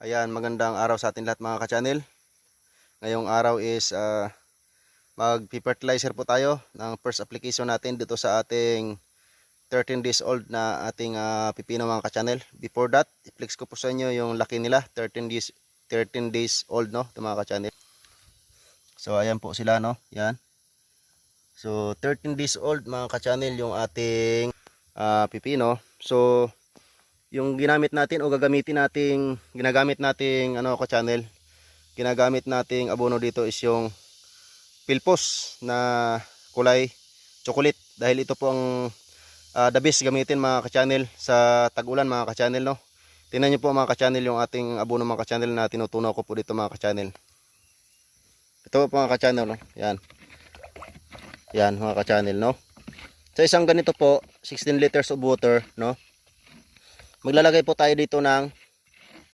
Ayan, magandang araw sa atin lahat mga ka-channel. Ngayong araw is mag-fertilizer po tayo ng first application natin dito sa ating 13 days old na ating pipino mga ka-channel. Before that, i-flex ko po sa inyo yung laki nila, 13 days old, no, ito mga ka-channel. So ayan po sila, no, yan. So 13 days old mga ka-channel yung ating pipino. So yung ginamit natin o ginagamit nating ano ka-channel, ginagamit nating abono dito is yung Philpos na kulay chocolate, dahil ito po ang the best gamitin mga ka-channel sa tag-ulan mga ka-channel, no. Tingnan niyo po mga ka-channel yung ating abono mga ka-channel na tinutunaw ko po dito mga ka-channel. Ito po mga ka-channel, no. Yan. Yan mga ka-channel, no. Sa isang ganito po, 16 liters of water, no. Maglalagay po tayo dito ng